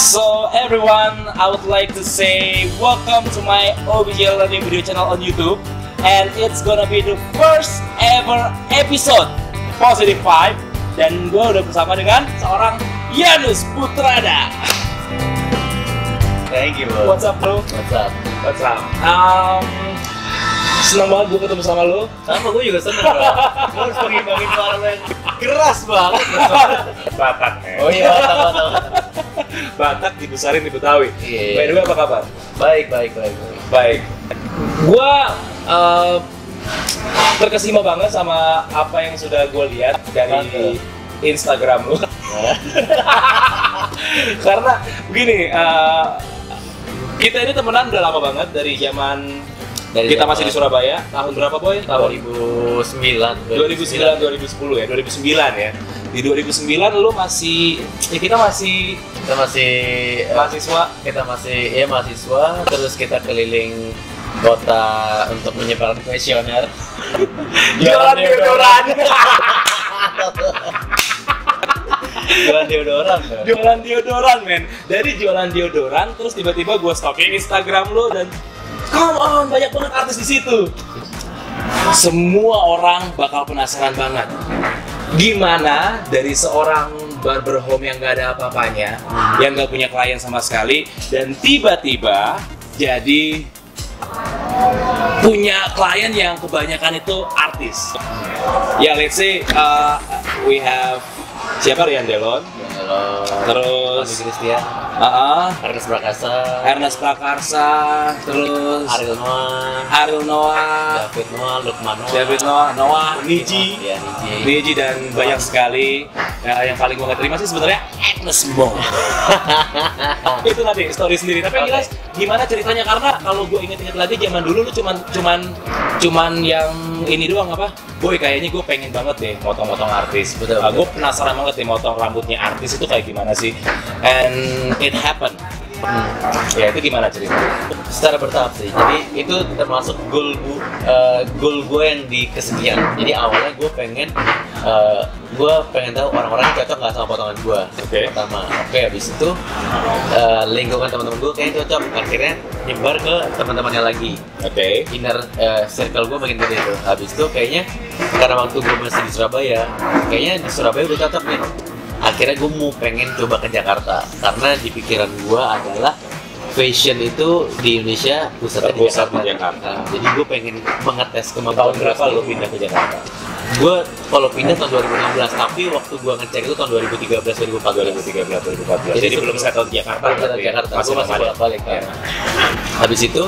So everyone, I would like to say welcome to my OBJ Learning Video channel on YouTube, and it's gonna be the first ever episode Positive Vibe, dan gue udah bersama dengan seorang Yanus Putrada. Thank you, bro. What's up, bro? What's up? What's up? Senang banget gue ketemu sama lo. Sama gue juga seneng, bro. Gue harus pengimbangin suara lo yang keras banget. Batak, ya? Oh iya, Batak. Batak dibesarin di Betawi. Iya. By the way, apa kabar? Baik. Gua terkesima banget sama apa yang sudah gue lihat dari Instagram lu. Karena begini, kita ini temenan udah lama banget dari zaman kita masih di Surabaya. Tahun berapa, Boy? Tahun 2009, 2010 ya, 2009 ya. Di 2009 lu masih, ya kita masih mahasiswa. Mahasiswa, terus kita keliling kota untuk menyebarkan kuesioner. Jualan deodoran. Jualan deodoran, men. Dari jualan deodoran, terus tiba-tiba gue stalking Instagram lo dan come on, banyak banget artis di situ. Semua orang bakal penasaran banget. Gimana dari seorang barber home yang gak ada apa-apanya, yang gak punya klien sama sekali, dan tiba-tiba jadi punya klien yang kebanyakan itu artis. Ya, let's say we have siapa, Rian Delon, terus Christian, Ernest Prakarsa, terus Ariel Noah, David Noah, Niji dan banyak sekali. Yang paling gue gak terima sih sebenarnya Agnes Mo. Itu nanti story sendiri. Tapi yang jelas gimana ceritanya, karena kalau gue inget-inget lagi zaman dulu lu cuman yang ini doang apa? Boy, kayaknya gue pengen banget deh motong-motong artis. Betul. Gue penasaran banget deh motong rambutnya artis itu kayak gimana sih? And it happened. Ya, itu gimana ceritanya? Secara bertahap sih. Jadi itu termasuk goal gue yang di kesekian. Jadi awalnya gue pengen tahu orang-orang yang cocok nggak sama potongan gue. Pertama, habis itu lingkungan teman-teman gue kayaknya cocok. Akhirnya nyebar ke teman-temannya lagi. Inner circle gue makin gede tuh. Habis itu kayaknya karena waktu gue masih di Surabaya, kayaknya di Surabaya udah cocok nih. Akhirnya gue mau pengen coba ke Jakarta karena di pikiran gue adalah fashion itu di Indonesia pusatnya di Jakarta. Jadi gue pengen mengetes kemampuan. Tahun berapa lo pindah ke Jakarta? Gue kalau pindah tahun 2016, tapi waktu gue ngecek itu tahun 2013, 2014. Jadi belum settle di Jakarta. Masih bolak-balik kan. Habis itu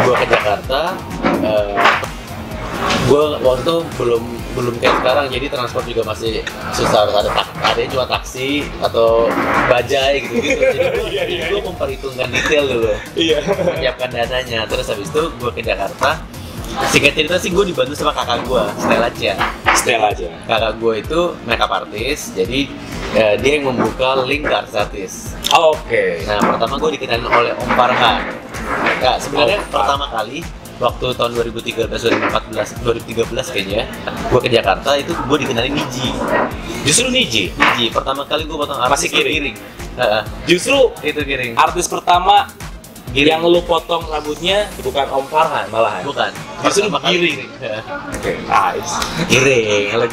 gue ke Jakarta. Gue waktu itu belum kayak sekarang, jadi transport juga masih susah, ada cuma taksi atau bajai gitu. Jadi gue memperhitungkan detail dulu, menyiapkan dananya. Terus habis itu gue ke Jakarta. Singkat cerita sih, gue dibantu sama kakak gue, Stella aja. Kakak gue itu makeup artist, jadi dia yang membuka link ke artis. Nah, pertama gue dikenalin oleh Om Farhan. Nah, sebenarnya pertama kali waktu tahun 2013 kayaknya, gue ke Jakarta itu gue dikenalin Niji. Justru Niji? Pertama kali gue potong artis masih giring. Justru itu giring. Artis pertama yang lu potong rambutnya bukan Om Farhan malahan. Bukan. Justru giring. Nice. Halo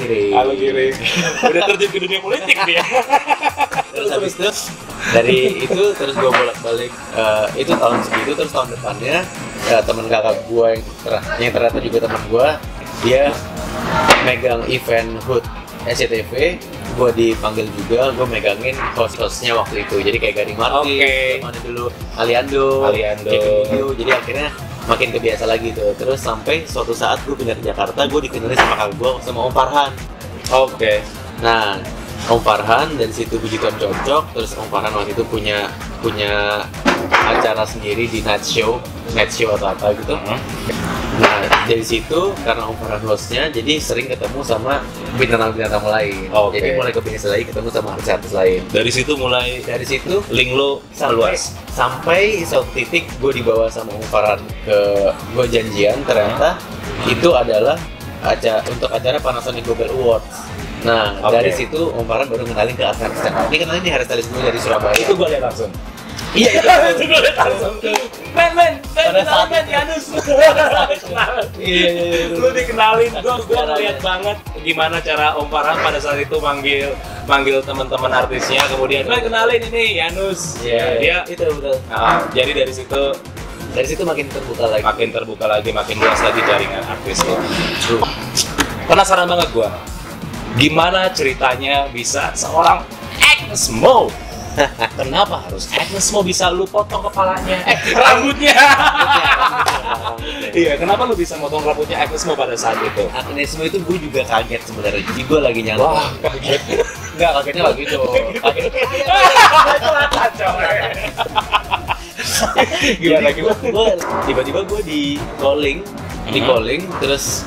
giring. Udah terjun ke dunia politik dia. Terus habis itu dari itu terus gue bolak-balik itu tahun segitu, terus tahun depannya teman kakak gue yang ternyata juga teman gue, dia megang event HUT SCTV, gue dipanggil juga, gue megangin host-hostnya waktu itu. Jadi kayak Gading Martin, mana dulu Aliando, jadi akhirnya makin kebiasa lagi tuh. Terus sampai suatu saat gue pindah ke Jakarta, gue dikenalin sama kakak gue, sama Om Farhan. Nah, Om Farhan dari situ puji Tuhan cocok. Terus Om Farhan waktu itu punya acara sendiri di night show atau apa gitu. Nah, dari situ karena Om Farhan hostnya, jadi sering ketemu sama bintang-bintang lain. Jadi mulai kebiasa lagi ketemu sama artis lain. Dari situ link lo luas. Sampai suatu titik gue dibawa sama Om Farhan gue janjian, ternyata itu adalah untuk acara Panasonic Global Awards. Nah, dari situ Om Farhan baru kenalin ke artis. Ini kenalin nih hairstylist gue dari Surabaya. Itu gue lihat langsung. Iya itu gue liat langsung. Men, saat men, Yanus. Iya. Lu dikenalin, gue ngeliat banget gimana cara Om Farhan pada saat itu manggil teman-teman artisnya, kemudian kenalin ini Yanus. Iya. Dia Itu betul. jadi dari situ makin terbuka lagi. makin luas lagi jaringan artis lo. Penasaran banget gua. Gimana ceritanya bisa seorang Agnes Mo? Kenapa harus Agnes Mo bisa lu potong kepalanya? Rambutnya. Iya, kenapa lu bisa motong rambutnya Agnes Mo pada saat itu? Agnes Mo itu gue juga kaget sebenarnya. Jadi gue lagi nyangka. Wah, kaget. Enggak, kagetnya lagi gitu. Gimana? Gue tiba-tiba gue di calling terus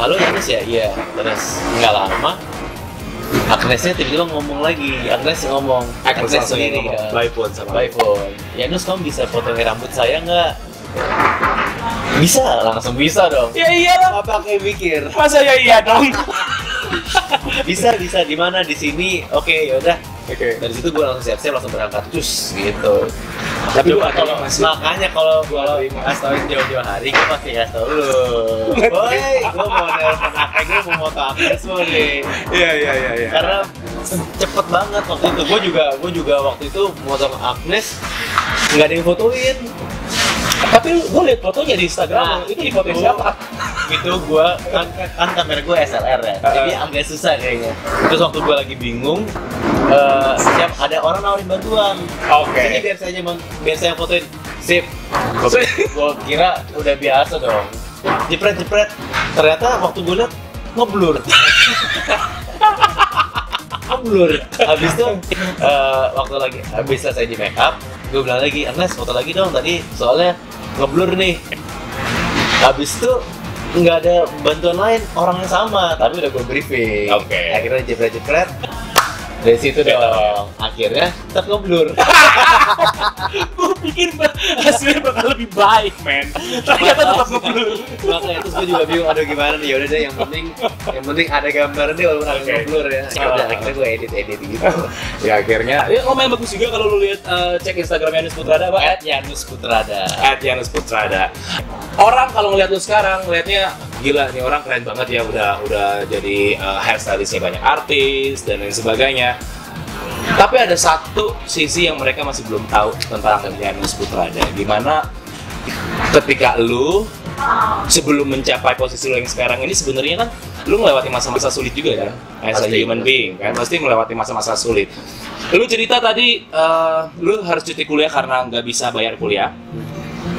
halo Yanus ya, iya. Terus nggak lama Agnesnya tiba-tiba ngomong lagi. Agnes langsung sendiri ngomong. ya. By phone sama By phone. Yanus, kamu bisa potongin rambut saya nggak? Bisa, langsung bisa dong. Ya iyalah. Apa kayak mikir? Masa ya iya dong? Bisa di mana? Di sini. Oke, yaudah. Oke. Dari situ gue langsung siap-siap langsung berangkat cus gitu. Tapi Coba kalau makanya kalau kasih tauin jauh-jauh hari gue pasti kasih tau lu. Boy, gue mau nelfon kakek gue mau moto Agnes Mo nih. Iya. Karena cepet banget waktu itu. Gue juga waktu itu motong Agnes nggak ada yang fotoin. Tapi gue liat fotonya di Instagram, Nah, itu di foto siapa? Itu gue kan kamera gue SLR ya, jadi agak susah kayaknya. Terus waktu gue lagi bingung, siap ada orang nawarin bantuan. Oke. Ini biar saya fotoin. Sip. Gue kira udah biasa dong. Jepret. Ternyata waktu gue liat ngeblur. Habis itu waktu lagi habis selesai di make up, gue bilang lagi, Agnes foto lagi dong tadi soalnya ngeblur nih. Habis itu nggak ada bantuan lain, orang yang sama, tapi udah gue briefing. Oke. Akhirnya jepret. Dari situ dong, akhirnya tetap ngeblur. Gue pikir hasilnya bakal lebih baik, men. Ternyata tetap ngeblur. Makanya terus gue juga bingung, aduh gimana nih, yaudah deh yang penting ada gambar nih walaupun agak Oke. ngeblur ya. Udah akhirnya gue edit gitu. Ya akhirnya, ya lumayan bagus juga kalau lu lihat cek Instagram Yanus Putrada, Pak. @Yanus Putrada. @Yanus Putrada. Orang kalau ngeliat lu sekarang, ngeliatnya gila nih orang keren banget ya, udah jadi hairstylistnya banyak artis dan lain sebagainya. Tapi ada satu sisi yang mereka masih belum tahu tentang Yanus Putrada. Gimana ketika lu sebelum mencapai posisi lu yang sekarang ini, sebenarnya kan lu melewati masa-masa sulit juga kan, as a Pasti. human being kan, pasti melewati masa-masa sulit. Lu cerita tadi lu harus cuti kuliah karena nggak bisa bayar kuliah.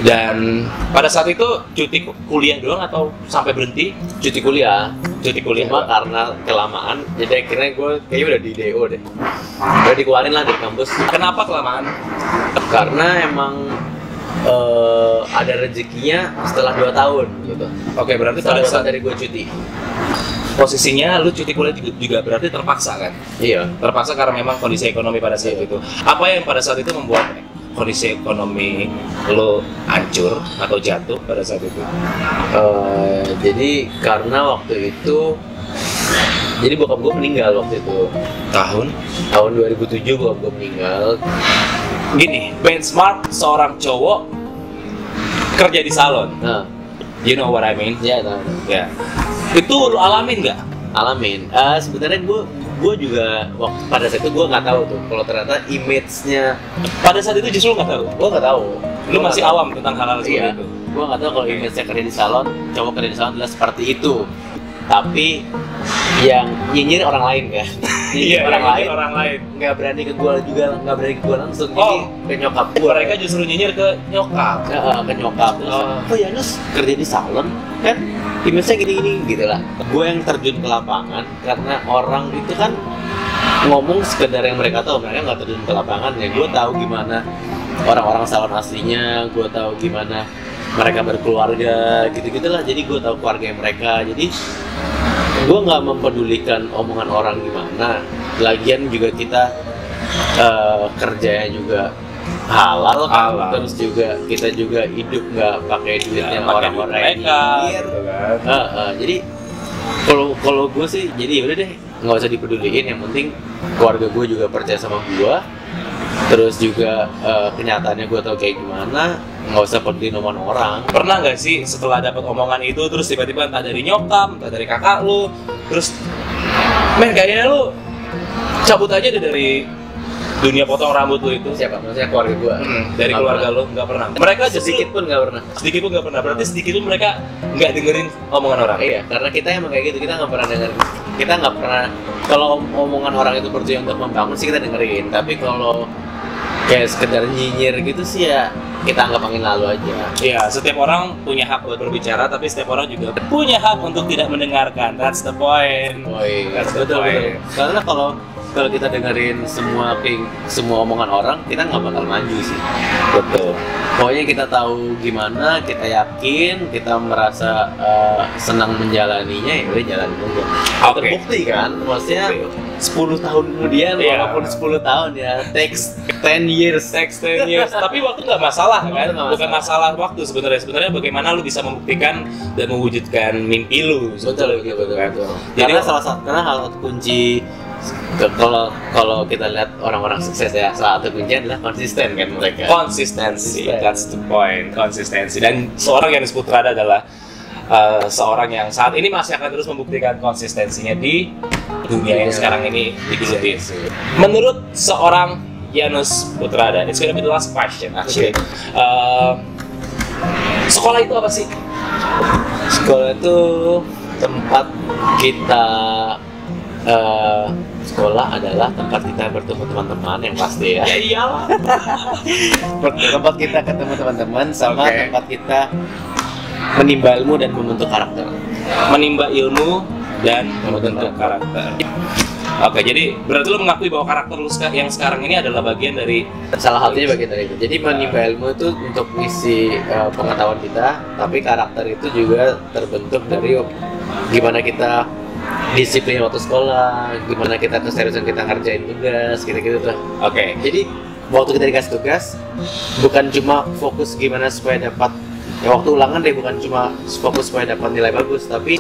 Dan pada saat itu cuti kuliah doang atau sampai berhenti? Cuti kuliah. Cuma doang. karena kelamaan, jadi akhirnya gue kayaknya udah di DO deh. Udah dikeluarin lah dari kampus. Kenapa kelamaan? Karena emang ada rezekinya setelah 2 tahun gitu. Oke, berarti Setelah pada 2 tahun saat dari gue cuti. posisinya lu cuti kuliah juga berarti terpaksa kan? Iya. Terpaksa karena memang kondisi ekonomi pada saat itu. Apa yang pada saat itu membuat kondisi ekonomi lu hancur atau jatuh pada saat itu? Jadi karena waktu itu, jadi bokap gue meninggal waktu itu. Tahun? Tahun 2007 bokap gue meninggal. Gini, benchmark seorang cowok kerja di salon. Nah, You know what I mean? ya nah, Ya. Itu lu alamin nggak? alamin. Sebenarnya gue juga waktu pada saat itu gue nggak tahu tuh kalau ternyata image-nya, Pada saat itu justru nggak tahu. gue nggak tahu. Lu masih awam tentang hal-hal seperti Iya. itu. Gue nggak tahu kalau image-nya kerja di salon, cowok kerja di salon adalah seperti itu. Tapi yang nyinyir orang lain kan, Iya, orang lain. nggak berani ke gue juga, nggak berani ke gue langsung. Oh. Jadi ke nyokap gue. Mereka justru nyinyir ke nyokap. Ke nyokap. Terus, Oh. oh Yanus kerja di salon kan, image-nya gini-gini gitu lah. Gue yang terjun ke lapangan karena orang itu kan ngomong sekedar yang mereka tahu, mereka nggak terjun ke lapangan ya. Gue tahu gimana orang-orang salon aslinya, gue tahu gimana mereka berkeluarga, gitu-gitulah. Jadi gue tahu keluarga mereka. Jadi gue nggak mempedulikan omongan orang gimana. Lagian juga kita kerjanya juga halal, Halal. terus juga kita juga hidup nggak pakai duitnya Ya, pakai orang-orang duit yang mereka, nyinyir. gitu kan. Jadi kalau gue sih, jadi yaudah deh, nggak usah dipeduliin. Yang penting keluarga gue juga percaya sama gue. terus juga kenyataannya gue tau kayak gimana, nggak usah peduli omongan orang. Pernah nggak sih setelah dapat omongan itu terus tiba-tiba entah dari nyokap, entah dari kakak lu, terus men kayaknya lu cabut aja deh dari dunia potong rambut lu itu? Siapa? Maksudnya keluarga gue? Dari keluarga lu nggak pernah? Mereka sedikit pun nggak pernah. Sedikit pun nggak pernah, berarti sedikit pun mereka nggak dengerin omongan orang? Iya, karena kita emang kayak gitu, kita nggak pernah dengerin. Kita nggak pernah, kalau omongan orang itu bertujuan untuk membangun sih kita dengerin, tapi kalau kayak sekedar nyinyir gitu sih ya kita anggap angin lalu aja. Iya, setiap orang punya hak buat berbicara, tapi setiap orang juga punya hak untuk tidak mendengarkan. That's the point. That's the point. Karena kalau kita dengerin semua omongan orang, kita nggak bakal maju sih. Betul. Pokoknya kita tahu gimana, kita yakin, kita merasa senang menjalaninya, ya udah jalanin aja. Terbukti kan, maksudnya 10 tahun kemudian, walaupun 10 tahun ya, takes 10 years. Tapi waktu nggak masalah kan? Nggak Bukan masalah waktu sebenarnya. Sebenarnya bagaimana lu bisa membuktikan dan mewujudkan mimpi lu. Betul. Jadi karena hal satu kunci kalau kita lihat orang-orang sukses ya, salah satu kuncinya adalah konsisten kan mereka. Konsistensi, that's the point. Konsistensi. Dan seorang Yannis Putrada adalah seorang yang saat ini masih akan terus membuktikan konsistensinya di dunia yang sekarang ini digeluti. Menurut seorang Yannis Putrada, it's gonna be the last question actually. Sekolah itu apa sih? Sekolah itu tempat kita sekolah adalah tempat kita bertemu teman-teman yang pasti ya. Ya iyalah. Tempat kita ketemu teman-teman sama tempat kita menimba ilmu dan membentuk karakter. Menimba ilmu dan membentuk karakter. Oke, jadi berarti lu mengakui bahwa karakter lu yang sekarang ini adalah bagian dari salah satunya bagian dari itu. Jadi menimba ilmu itu untuk isi pengetahuan kita, tapi karakter itu juga terbentuk dari gimana kita disiplin waktu sekolah, gimana kita keseriusan kita ngerjain tugas, gitu-gitu tuh. Oke. Jadi waktu kita dikasih tugas, bukan cuma fokus gimana supaya dapat, ya waktu ulangan deh bukan cuma fokus supaya dapat nilai bagus, tapi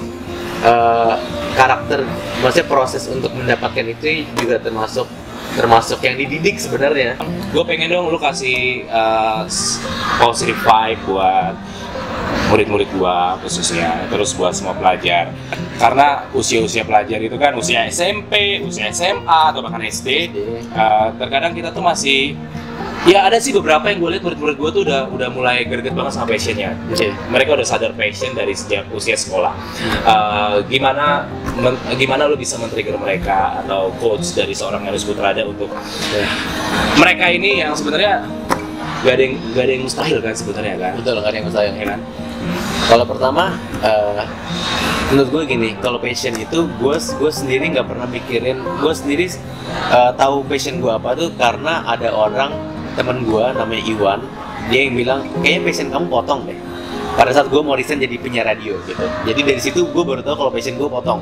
karakter, maksudnya proses untuk mendapatkan itu juga termasuk yang dididik sebenarnya. Gue pengen dong lu kasih positive vibe buat murid-murid gua khususnya, terus buat semua pelajar. Karena usia-usia pelajar itu kan usia SMP, usia SMA atau bahkan SD. Terkadang kita tuh masih, ya ada sih beberapa yang gue lihat murid-murid gue tuh udah mulai greget banget sama passionnya. Mereka udah sadar passion dari sejak usia sekolah. Gimana lo bisa men-trigger mereka atau coach dari seorang Yannis Putrada untuk mereka ini yang sebenarnya gak ada yang mustahil kan sebenarnya kan? Betul, gak ada yang mustahil ya kan? Kalau pertama, menurut gue gini, kalau passion itu gue sendiri nggak pernah mikirin, gue sendiri tahu passion gue apa tuh karena ada orang temen gue namanya Iwan, dia yang bilang kayaknya passion kamu potong deh. Pada saat gue mau resign jadi penyiar radio gitu, jadi dari situ gue baru tahu kalau passion gue potong.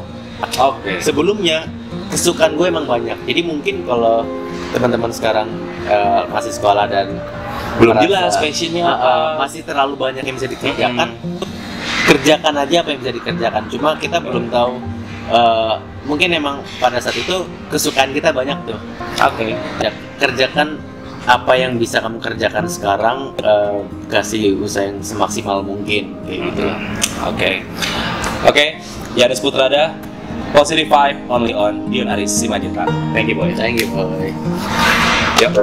Sebelumnya kesukaan gue emang banyak, jadi mungkin kalau teman-teman sekarang masih sekolah dan belum jelas passionnya masih terlalu banyak yang bisa dikerjakan, kerjakan aja apa yang bisa dikerjakan. Cuma kita belum tahu, mungkin emang pada saat itu kesukaan kita banyak tuh. Ya, kerjakan apa yang bisa kamu kerjakan sekarang, kasih usaha yang semaksimal mungkin kayak gitu. Oke. Yannis Putrada, positive vibe only on Dion Aris Simanjuntak. Thank you boy. Thank you boy. Yep.